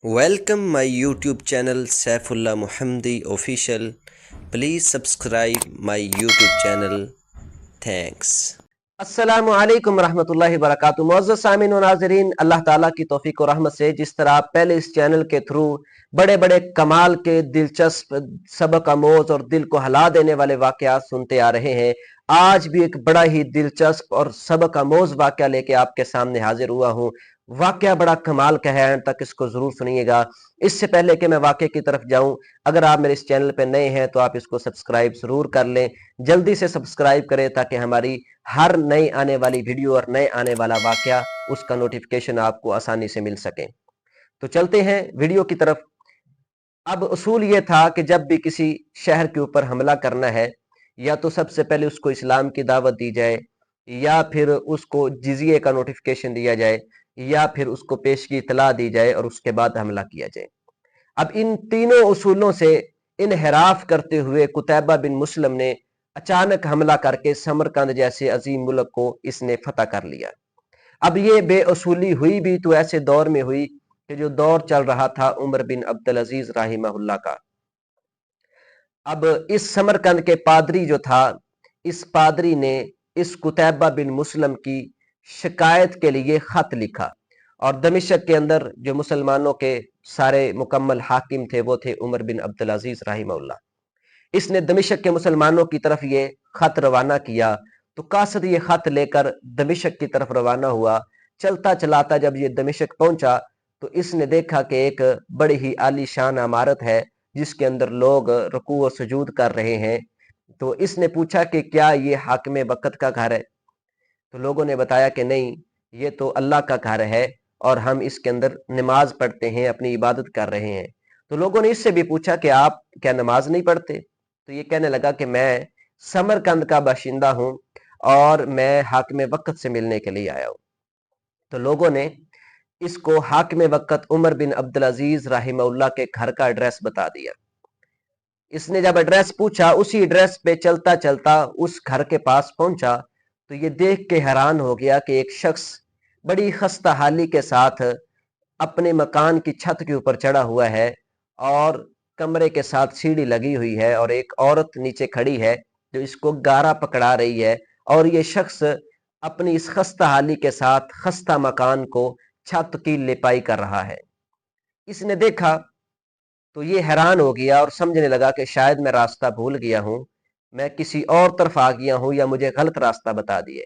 Welcome my YouTube channel Saifullah Muhammadi Official. Please subscribe my YouTube channel. Thanks. السلام علیکم ورحمۃ اللہ وبرکاتہ۔ معزز سامعین و ناظرین، اللہ تعالیٰ کی توفیق و رحمت سے جس طرح آپ پہلے اس چینل کے تھرو بڑے بڑے کمال کے دلچسپ سبق آموز اور دل کو ہلا دینے والے واقعات سنتے آ رہے ہیں، آج بھی ایک بڑا ہی دلچسپ اور سبق آموز واقعہ لے کے آپ کے سامنے حاضر ہوا ہوں۔ واقعہ بڑا کمال کا ہے، اینڈ تک اس کو ضرور سنیے گا۔ اس سے پہلے کہ میں واقعے کی طرف جاؤں، اگر آپ میرے اس چینل پہ نئے ہیں تو آپ اس کو سبسکرائب ضرور کر لیں، جلدی سے سبسکرائب کریں تاکہ ہماری ہر نئی آنے والی ویڈیو اور نئے آنے والا واقعہ اس کا نوٹیفیکیشن آپ کو آسانی سے مل سکے۔ تو چلتے ہیں ویڈیو کی طرف۔ اب اصول یہ تھا کہ جب بھی کسی شہر کے اوپر حملہ کرنا ہے، یا تو سب سے پہلے اس کو اسلام کی دعوت دی جائے، یا پھر اس کو جزیے کا نوٹیفیکیشن دیا جائے، یا پھر اس کو پیشگی اطلاع دی جائے اور اس کے بعد حملہ کیا جائے۔ اب ان تینوں اصولوں سے انحراف کرتے ہوئے قتیبہ بن مسلم نے اچانک حملہ کر کے سمرقند جیسے عظیم ملک کو اس نے فتح کر لیا۔ اب یہ بے اصولی ہوئی بھی تو ایسے دور میں ہوئی کہ جو دور چل رہا تھا عمر بن عبدالعزیز رحمہ اللہ کا۔ اب اس سمرقند کے پادری جو تھا، اس پادری نے اس قتیبہ بن مسلم کی شکایت کے لیے خط لکھا، اور دمشق کے اندر جو مسلمانوں کے سارے مکمل حاکم تھے وہ تھے عمر بن عبدالعزیز رحمہ اللہ۔ اس نے دمشق کے مسلمانوں کی طرف یہ خط روانہ کیا، تو قاصد یہ خط لے کر دمشق کی طرف روانہ ہوا۔ چلتا چلاتا جب یہ دمشق پہنچا تو اس نے دیکھا کہ ایک بڑی ہی عالی شان عمارت ہے جس کے اندر لوگ رکوع و سجود کر رہے ہیں۔ تو اس نے پوچھا کہ کیا یہ حاکم وقت کا گھر ہے؟ تو لوگوں نے بتایا کہ نہیں، یہ تو اللہ کا گھر ہے اور ہم اس کے اندر نماز پڑھتے ہیں، اپنی عبادت کر رہے ہیں۔ تو لوگوں نے اس سے بھی پوچھا کہ آپ کیا نماز نہیں پڑھتے؟ تو یہ کہنے لگا کہ میں سمرقند کا باشندہ ہوں اور میں حاکم وقت سے ملنے کے لیے آیا ہوں۔ تو لوگوں نے اس کو حاکم وقت عمر بن عبدالعزیز رحمہ اللہ کے گھر کا ایڈریس بتا دیا۔ اس نے جب ایڈریس پوچھا، اسی ایڈریس پہ چلتا چلتا اس گھر کے پاس پہنچا تو یہ دیکھ کے حیران ہو گیا کہ ایک شخص بڑی خستہ حالی کے ساتھ اپنے مکان کی چھت کے اوپر چڑھا ہوا ہے، اور کمرے کے ساتھ سیڑھی لگی ہوئی ہے، اور ایک عورت نیچے کھڑی ہے جو اس کو گارا پکڑا رہی ہے، اور یہ شخص اپنی اس خستہ حالی کے ساتھ خستہ مکان کو چھت کی لپائی کر رہا ہے۔ اس نے دیکھا تو یہ حیران ہو گیا اور سمجھنے لگا کہ شاید میں راستہ بھول گیا ہوں، میں کسی اور طرف آ گیا ہوں یا مجھے غلط راستہ بتا دیے۔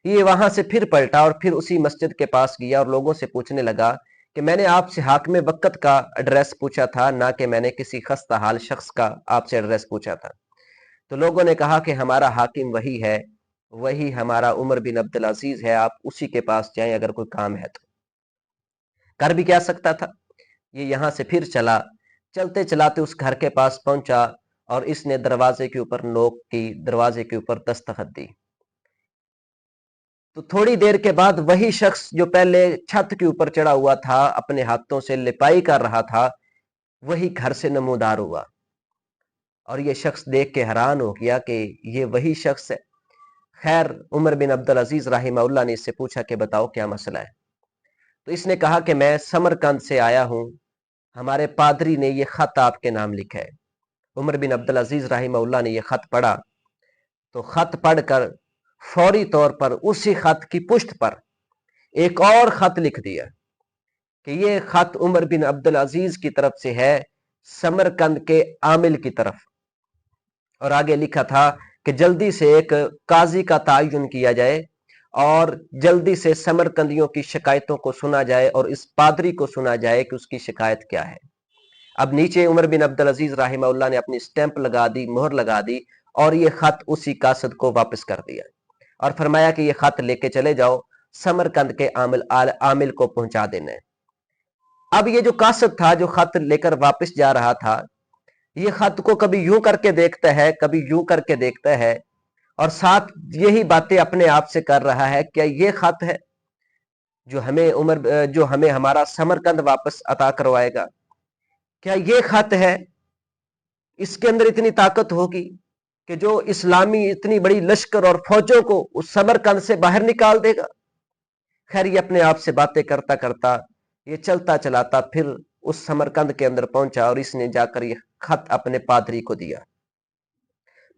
یہ وہاں سے پھر پلٹا اور پھر اسی مسجد کے پاس گیا اور لوگوں سے پوچھنے لگا کہ میں نے آپ سے حاکم وقت کا ایڈریس پوچھا تھا، نہ کہ میں نے کسی خستہ حال شخص کا آپ سے ایڈریس پوچھا تھا۔ تو لوگوں نے کہا کہ ہمارا حاکم وہی ہے، وہی ہمارا عمر بن عبدالعزیز ہے، آپ اسی کے پاس جائیں اگر کوئی کام ہے تو۔ کر بھی کیا سکتا تھا؟ یہ یہاں سے پھر چلا، چلتے چلاتے اس گھر کے پاس پہنچا اور اس نے دروازے کے اوپر نوک کی، دروازے کے اوپر دستخط دی۔ تو تھوڑی دیر کے بعد وہی شخص جو پہلے چھت کے اوپر چڑھا ہوا تھا، اپنے ہاتھوں سے لپائی کر رہا تھا، وہی گھر سے نمودار ہوا، اور یہ شخص دیکھ کے حیران ہو گیا کہ یہ وہی شخص ہے۔ خیر، عمر بن عبدالعزیز رحمہ اللہ نے اس سے پوچھا کہ بتاؤ کیا مسئلہ ہے؟ تو اس نے کہا کہ میں سمرقند سے آیا ہوں، ہمارے پادری نے یہ خط آپ کے نام لکھا ہے۔ عمر بن عبدالعزیز رحمہ اللہ نے یہ خط پڑھا، تو خط پڑھ کر فوری طور پر اسی خط کی پشت پر ایک اور خط لکھ دیا کہ یہ خط عمر بن عبدالعزیز کی طرف سے ہے، سمرقند کے عامل کی طرف، اور آگے لکھا تھا کہ جلدی سے ایک قاضی کا تعین کیا جائے اور جلدی سے سمرقندیوں کی شکایتوں کو سنا جائے اور اس پادری کو سنا جائے کہ اس کی شکایت کیا ہے۔ اب نیچے عمر بن عبدالعزیز رحمہ اللہ نے اپنی سٹیمپ لگا دی، مہر لگا دی، اور یہ خط اسی قاصد کو واپس کر دیا اور فرمایا کہ یہ خط لے کے چلے جاؤ، سمرقند کے عامل کو پہنچا دینا ہے۔ اب یہ جو قاصد تھا جو خط لے کر واپس جا رہا تھا، یہ خط کو کبھی یوں کر کے دیکھتا ہے، کبھی یوں کر کے دیکھتا ہے، اور ساتھ یہی باتیں اپنے آپ سے کر رہا ہے، کیا یہ خط ہے جو ہمیں ہمارا سمرقند واپس عطا کروائے گا؟ کیا یہ خط ہے؟ اس کے اندر اتنی طاقت ہوگی کہ جو اسلامی اتنی بڑی لشکر اور فوجوں کو اس سمرقند سے باہر نکال دے گا؟ خیر، یہ اپنے آپ سے باتیں کرتا کرتا یہ چلتا چلاتا پھر उस समरकंद के अंदर पहुंचा और इसने जाकर ये खत अपने पादरी को दिया।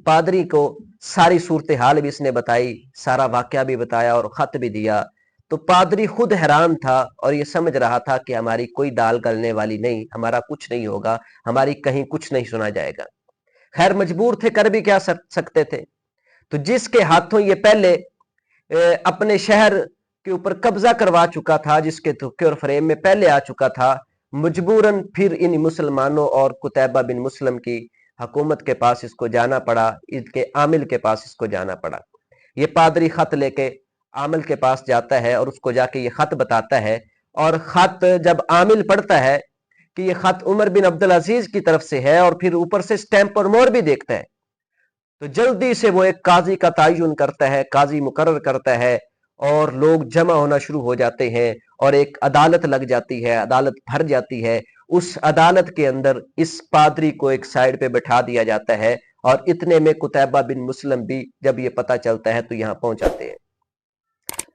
पादरी को सारी सूरत हाल भी इसने बताई, सारा वाकया भी बताया और खत भी दिया। तो पादरी खुद हैरान था और ये समझ रहा था कि हमारी कोई दाल गलने वाली नहीं, हमारा कुछ नहीं होगा, हमारी कहीं कुछ नहीं सुना जाएगा। खैर मजबूर थे, कर भी क्या सकते थे। तो जिसके हाथों ये पहले अपने शहर के ऊपर कब्जा करवा चुका था, जिसके धोखे और फरेब में पहले आ चुका था, मजबूरन फिर इन मुसलमानों और कुतैबा बिन मुस्लिम की हुकूमत के पास इसको जाना पड़ा, इसके आमिल के पास इसको जाना पड़ा। ये पादरी खत लेके आमिल के पास जाता है और उसको जाके ये खत बताता है। और खत जब आमिल पढ़ता है कि ये खत उमर बिन अब्दुल अजीज की तरफ से है और फिर ऊपर से स्टैंप और मोहर भी देखता है, तो जल्दी से वो एक काजी का तयन करता है, काजी मुकर्रर करता है और लोग जमा होना शुरू हो जाते हैं और एक अदालत लग जाती है, अदालत भर जाती है। उस अदालत के अंदर इस पादरी को एक साइड पे बैठा दिया जाता है और इतने में कुतैबा बिन मुस्लिम भी जब ये पता चलता है तो यहाँ पहुंच जाते हैं।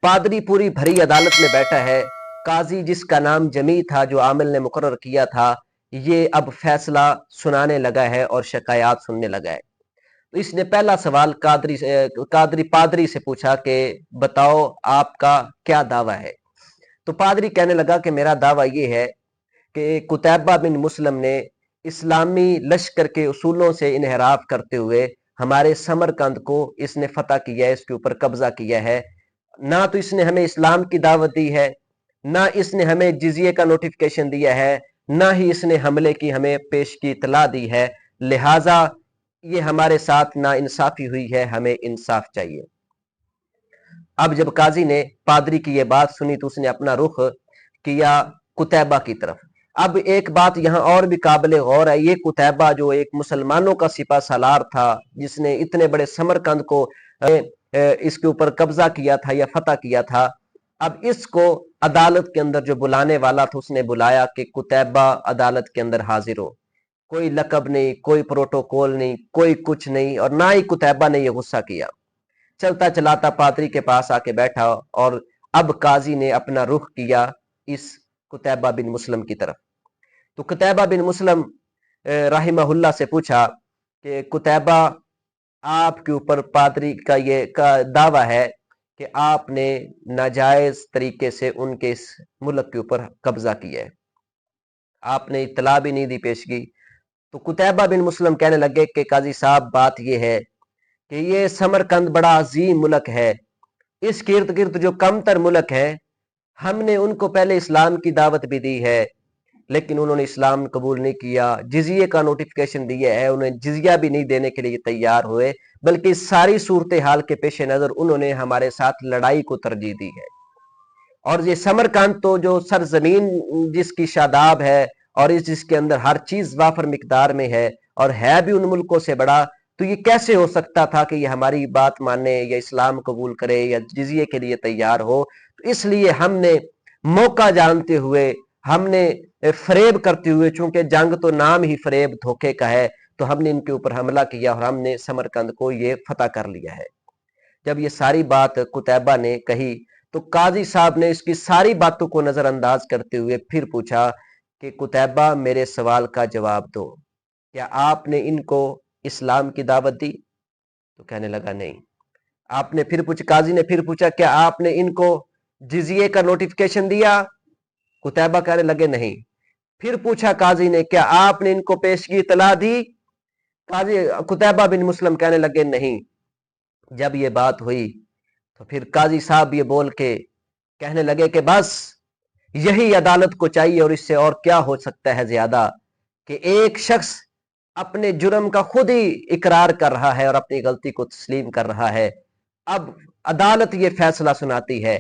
पादरी पूरी भरी अदालत में बैठा है। काजी जिसका नाम जमी था, जो आमिल ने मुकर्रर किया था, ये अब फैसला सुनाने लगा है और शिकायत सुनने लगा है। तो इसने पहला सवाल पादरी से पूछा कि बताओ आपका क्या दावा है। तो पादरी कहने लगा कि मेरा दावा ये है कि कुतैबा बिन मुस्लिम ने इस्लामी लश्कर के उसूलों से इनहराफ करते हुए हमारे समरकंद को इसने फतह किया है, इसके ऊपर कब्जा किया है। ना तो इसने हमें इस्लाम की दावत दी है, ना इसने हमें जिजिये का नोटिफिकेशन दिया है, ना ही इसने हमले की हमें पेश की इतला दी है। लिहाजा ये हमारे साथ ना इंसाफी हुई है, हमें इंसाफ चाहिए। अब जब काजी ने पादरी की ये बात सुनी तो उसने अपना रुख किया कुतैबा की तरफ। अब एक बात यहाँ और भी काबिल गौर है, ये कुतैबा जो एक मुसलमानों का सिपा सालार था, जिसने इतने बड़े समरकंद को इसके ऊपर कब्जा किया था या फतह किया था, अब इसको अदालत के अंदर जो बुलाने वाला था उसने बुलाया कि कुतैबा अदालत के अंदर हाजिर हो। कोई लकब नहीं, कोई प्रोटोकॉल नहीं, कोई कुछ नहीं, और ना ही कुतैबा ने यह गुस्सा किया। चलता चलाता पादरी के पास आके बैठा और अब काजी ने अपना रुख किया इस कुतैबा बिन मुस्लिम की तरफ। तो कुतैबा बिन मुस्लिम राहिमहुल्लाह से पूछा कि कुतैबा, आपके ऊपर पादरी का ये दावा है कि आपने नाजायज तरीके से उनके इस मुल्क के ऊपर कब्जा किया है, आपने इत्तला भी नहीं दी पेशगी। तो कुतैबा बिन मुस्लिम कहने लगे कि काजी साहब, बात यह है कि ये समरकंद बड़ा अजीम मुल्क है, इस गिर्द गिर्द जो कमतर मुल्क है, हमने उनको पहले इस्लाम की दावत भी दी है लेकिन उन्होंने इस्लाम कबूल नहीं किया। जिजिये का नोटिफिकेशन दिया है, उन्हें जिजिया भी नहीं देने के लिए तैयार हुए, बल्कि सारी सूरत हाल के पेश नजर उन्होंने हमारे साथ लड़ाई को तरजीह दी है। और ये समरकंद तो जो सरजमीन जिसकी शादाब है और जिसके अंदर हर चीज वाफर मिकदार में है और है भी उन मुल्कों से बड़ा, तो ये कैसे हो सकता था कि ये हमारी बात माने या इस्लाम कबूल करे या जिजिये के लिए तैयार हो। तो इसलिए हमने मौका जानते हुए, हमने फरेब करते हुए, चूंकि जंग तो नाम ही फरेब धोखे का है, तो हमने इनके ऊपर हमला किया और हमने समरकंद को ये फतह कर लिया है। जब ये सारी बात कुतैबा ने कही तो काजी साहब ने इसकी सारी बातों को नजरअंदाज करते हुए फिर पूछा कि कुतैबा, मेरे सवाल का जवाब दो, क्या आपने इनको इस्लाम की दावत दी? तो कहने लगा नहीं। आपने फिर पूछा, काजी ने फिर पूछा, क्या आपने इनको जिजिये का नोटिफिकेशन दिया? कुतैबा कहने लगे नहीं। फिर पूछा काजी ने, क्या आपने इनको पेशगी इतला दी? कुतैबा बिन मुस्लिम कहने लगे नहीं। जब ये बात हुई तो फिर काजी साहब ये बोल के कहने लगे कि बस यही अदालत को चाहिए और इससे और क्या हो सकता है ज्यादा, कि एक शख्स अपने जुर्म का खुद ही इकरार कर रहा है और अपनी गलती को तस्लीम कर रहा है। अब अदालत ये फैसला सुनाती है।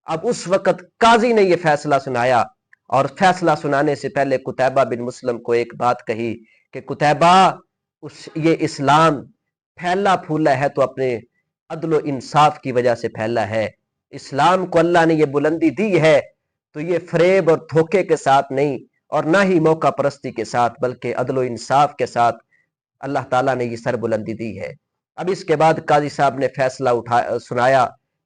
अब उस वक्त काजी ने ये फैसला सुनाया और फैसला सुनाने से पहले कुतैबा बिन मुस्लिम को एक बात कही कि कुतैबा, ये इस्लाम फैला फूला है तो अपने अदलो इंसाफ की वजह से फैला है। इस्लाम को अल्लाह ने ये बुलंदी दी है तो ये फरेब और धोखे के साथ नहीं और ना ही मौका परस्ती के साथ, बल्कि अदलो इंसाफ के साथ अल्लाह ताला ने ये सर बुलंदी दी है। अब इसके बाद काजी साहब ने फैसला सुनाया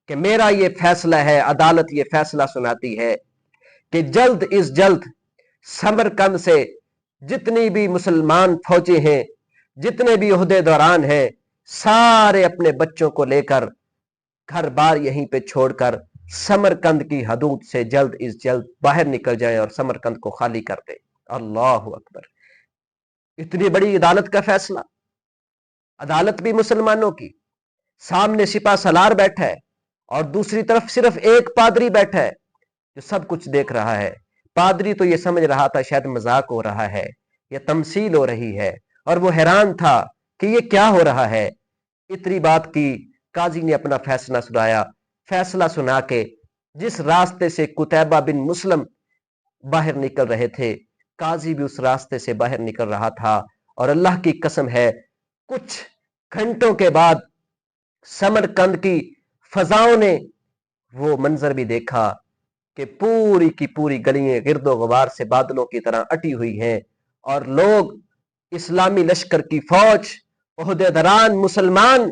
कि मेरा ये फैसला है, अदालत ये फैसला सुनाती है कि जल्द इस जल्द समरकंद से जितनी भी मुसलमान फौजी हैं, जितने भी ओहदेदारान हैं, सारे अपने बच्चों को लेकर घर बार यहीं पे छोड़कर समरकंद की हदूद से जल्द इस जल्द बाहर निकल जाएं और समरकंद को खाली कर दें। अल्लाह अकबर। इतनी बड़ी अदालत का फैसला, अदालत भी मुसलमानों की, सामने सिपा सलार बैठा है और दूसरी तरफ सिर्फ एक पादरी बैठा है जो सब कुछ देख रहा है। पादरी तो ये समझ रहा था शायद मजाक हो रहा है या तमसील हो रही है, और वो हैरान था कि ये क्या हो रहा है। इतनी बात की, काजी ने अपना फैसला सुनाया। फैसला सुना के जिस रास्ते से कुतैबा बिन मुस्लिम बाहर निकल रहे थे, काजी भी उस रास्ते से बाहर निकल रहा था। और अल्लाह की कसम है, कुछ घंटों के बाद समरकंद की फजाओं ने वो मंजर भी देखा कि पूरी की पूरी गलियां गिरदो गुबार से बादलों की तरह अटी हुई हैं, और लोग, इस्लामी लश्कर की फौज, ओहदेदारान मुसलमान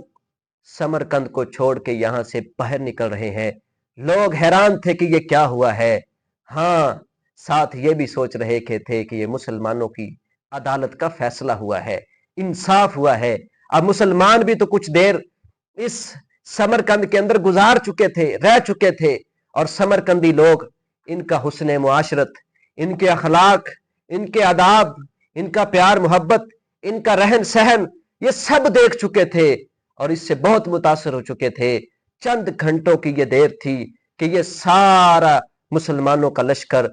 समरकंद को छोड़ के यहां से बाहर निकल रहे हैं। लोग हैरान थे कि ये क्या हुआ है। हाँ, साथ ये भी सोच रहे थे कि ये मुसलमानों की अदालत का फैसला हुआ है, इंसाफ हुआ है। अब मुसलमान भी तो कुछ देर इस समरकंद के अंदर गुजार चुके थे, रह चुके थे, और समरकंदी लोग इनका हुस्न मुआशरत, इनके अखलाक, इनके आदाब, इनका प्यार मोहब्बत, इनका रहन सहन, ये सब देख चुके थे और इससे बहुत मुतासर हो चुके थे। चंद घंटों की ये देर थी कि ये सारा मुसलमानों का लश्कर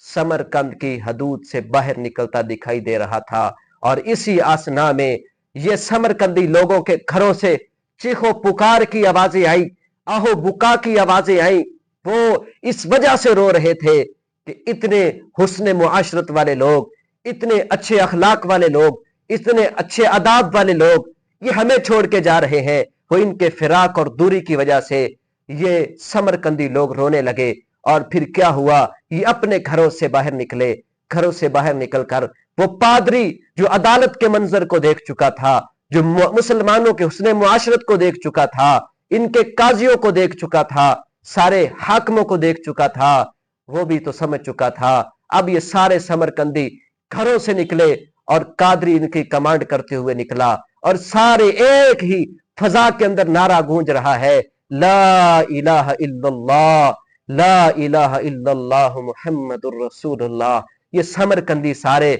समरकंद की हदूद से बाहर निकलता दिखाई दे रहा था। और इसी आसना में ये समरकंदी लोगों के घरों से चीखो पुकार की आवाजें आई, आहो बुका की आवाजें आई। वो इस वजह से रो रहे थे कि इतने हुस्न मुआशरत वाले लोग, इतने अच्छे अखलाक वाले लोग, इतने अच्छे आदाब वाले लोग ये हमें छोड़ के जा रहे हैं। वो इनके फिराक और दूरी की वजह से ये समरकंदी लोग रोने लगे। और फिर क्या हुआ, ये अपने घरों से बाहर निकले। घरों से बाहर निकलकर वो पादरी जो अदालत के मंजर को देख चुका था, जो मुसलमानों के हुस्न मुआशरत को देख चुका था, इनके काजियों को देख चुका था, सारे हाकिमों को देख चुका था, वो भी तो समझ चुका था। अब ये सारे समरकंदी घरों से निकले और कादरी इनकी कमांड करते हुए निकला, और सारे एक ही फजा के अंदर नारा गूंज रहा है, ला इलाहा इल्लल्लाह, ला इलाहा इल्लल्लाह मुहम्मदुर रसूलुल्लाह। ये समरकंदी सारे,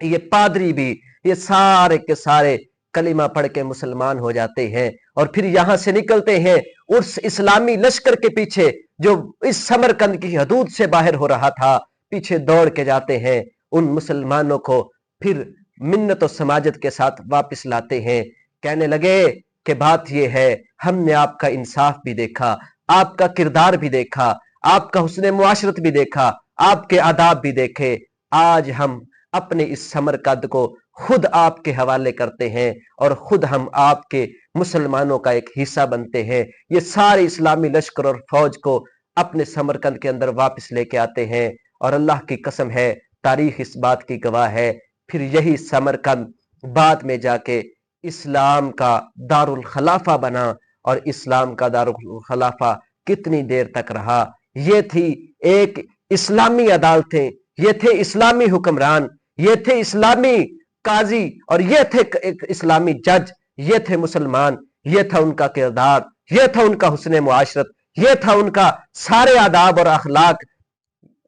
ये पादरी भी, ये सारे के सारे कलिमा पढ़ के मुसलमान हो जाते हैं और फिर यहां से निकलते हैं उस इस्लामी लश्कर के पीछे जो इस समरकंद की हदूद से बाहर हो रहा था। पीछे दौड़ के जाते हैं, उन मुसलमानों को फिर मिन्नत और समाजत के साथ वापस लाते हैं। कहने लगे कि बात यह है, हमने आपका इंसाफ भी देखा, आपका किरदार भी देखा, आपका हुस्न मुआशरत भी देखा, आपके आदाब भी देखे। आज हम अपने इस समरकंद को खुद आपके हवाले करते हैं और खुद हम आपके मुसलमानों का एक हिस्सा बनते हैं। ये सारे इस्लामी लश्कर और फौज को अपने समरकंद के अंदर वापस लेके आते हैं। और अल्लाह की कसम है, तारीख इस बात की गवाह है, फिर यही समरकंद बाद में जाके इस्लाम का दारुल खलाफा बना। और इस्लाम का दारुल खलाफा कितनी देर तक रहा? ये थी एक इस्लामी अदालतें, ये थे इस्लामी हुक्मरान, ये थे इस्लामी काजी, और ये थे एक इस्लामी जज, ये थे मुसलमान, ये था उनका किरदार, ये था उनका हुस्न मुआशरत, ये था उनका सारे आदाब और अखलाक।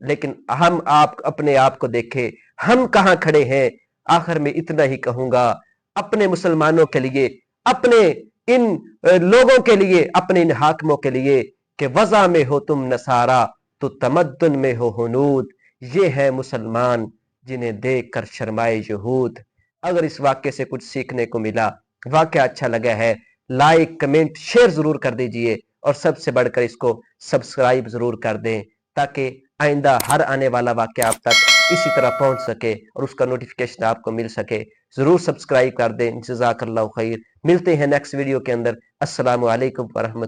लेकिन हम आप अपने आप को देखें, हम कहां खड़े हैं? आखिर में इतना ही कहूंगा, अपने मुसलमानों के लिए, अपने इन लोगों के लिए, अपने इन हाकिमों के लिए कि वज़ा में हो तुम नसारा तो तमद्दुन में हो हुनूद। ये है मुसलमान जिन्हें देख कर शर्माए यहूद। अगर इस वाक्य से कुछ सीखने को मिला, वाक्य अच्छा लगा है, लाइक कमेंट शेयर जरूर कर दीजिए और सबसे बढ़कर इसको सब्सक्राइब जरूर कर दें ताकि आइंदा हर आने वाला वाक्य आप तक इसी तरह पहुंच सके और उसका नोटिफिकेशन आपको मिल सके। जरूर सब्सक्राइब कर दें। जज़ाकल्लाहु खैर। मिलते हैं नेक्स्ट वीडियो के अंदर। अस्सलामु अलैकुम व रहमतुल्लाह।